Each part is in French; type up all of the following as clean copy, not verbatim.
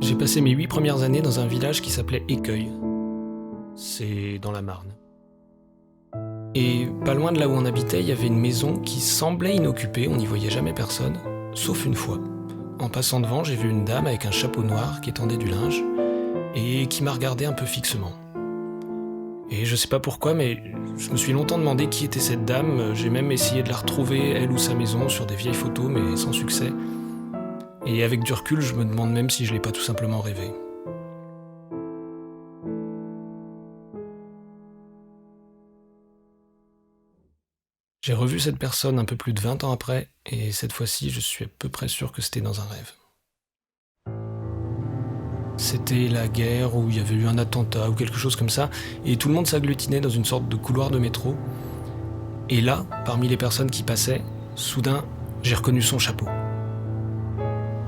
J'ai passé mes 8 premières années dans un village qui s'appelait Écueil. C'est dans la Marne. Et pas loin de là où on habitait, il y avait une maison qui semblait inoccupée, on n'y voyait jamais personne, sauf une fois. En passant devant, j'ai vu une dame avec un chapeau noir qui étendait du linge et qui m'a regardé un peu fixement. Et je sais pas pourquoi, mais je me suis longtemps demandé qui était cette dame. J'ai même essayé de la retrouver, elle ou sa maison, sur des vieilles photos, mais sans succès. Et avec du recul, je me demande même si je l'ai pas tout simplement rêvé. J'ai revu cette personne un peu plus de 20 ans après, et cette fois-ci, je suis à peu près sûr que c'était dans un rêve. C'était la guerre, où il y avait eu un attentat ou quelque chose comme ça, et tout le monde s'agglutinait dans une sorte de couloir de métro. Et là, parmi les personnes qui passaient, soudain, j'ai reconnu son chapeau.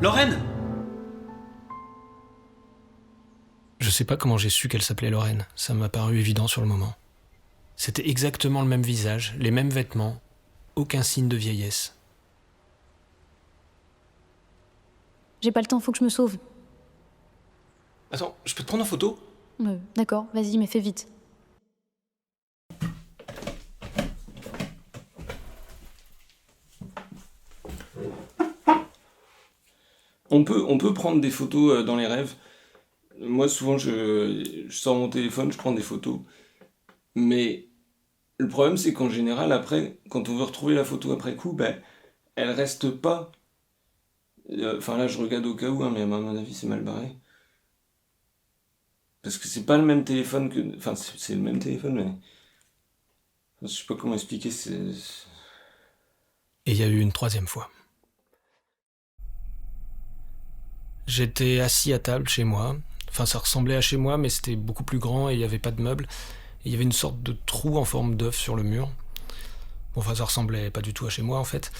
Lorraine! Je sais pas comment j'ai su qu'elle s'appelait Lorraine, ça m'a paru évident sur le moment. C'était exactement le même visage, les mêmes vêtements, aucun signe de vieillesse. J'ai pas le temps, faut que je me sauve. Attends, je peux te prendre en photo ? D'accord, vas-y, mais fais vite. On peut prendre des photos dans les rêves. Moi, souvent, je sors mon téléphone, je prends des photos. Mais le problème, c'est qu'en général, après, quand on veut retrouver la photo après coup, elle reste pas. Enfin, là, je regarde au cas où, mais à mon avis, c'est mal barré. Parce que c'est pas le même téléphone que... Enfin, c'est le même téléphone, mais... Je sais pas comment expliquer, Et il y a eu une troisième fois. J'étais assis à table chez moi. Enfin, ça ressemblait à chez moi, mais c'était beaucoup plus grand et il n'y avait pas de meubles. Et il y avait une sorte de trou en forme d'œuf sur le mur. Bon, enfin, ça ressemblait pas du tout à chez moi, en fait.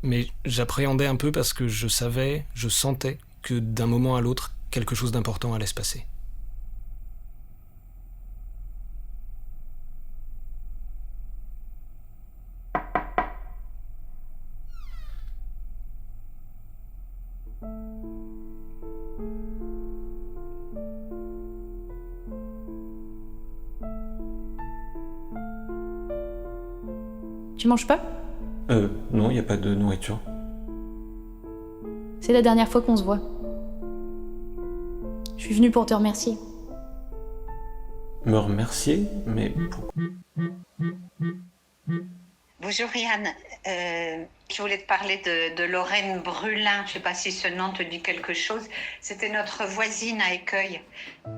Mais j'appréhendais un peu parce que je savais, je sentais que d'un moment à l'autre, quelque chose d'important allait se passer. Tu manges pas? Non, il n'y a pas de nourriture. C'est la dernière fois qu'on se voit. Je suis venue pour te remercier. Me remercier? Mais pourquoi? Bonjour Yann, je voulais te parler de Lorraine Brulin, je ne sais pas si ce nom te dit quelque chose. C'était notre voisine à Écueil.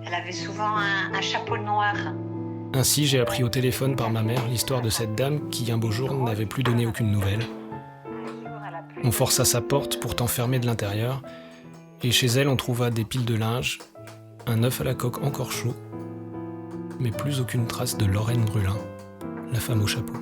Elle avait souvent un chapeau noir. Ainsi, j'ai appris au téléphone par ma mère l'histoire de cette dame qui, un beau jour, n'avait plus donné aucune nouvelle. On força sa porte, pourtant fermée de l'intérieur, et chez elle, on trouva des piles de linge, un œuf à la coque encore chaud, mais plus aucune trace de Lorraine Brulin, la femme au chapeau.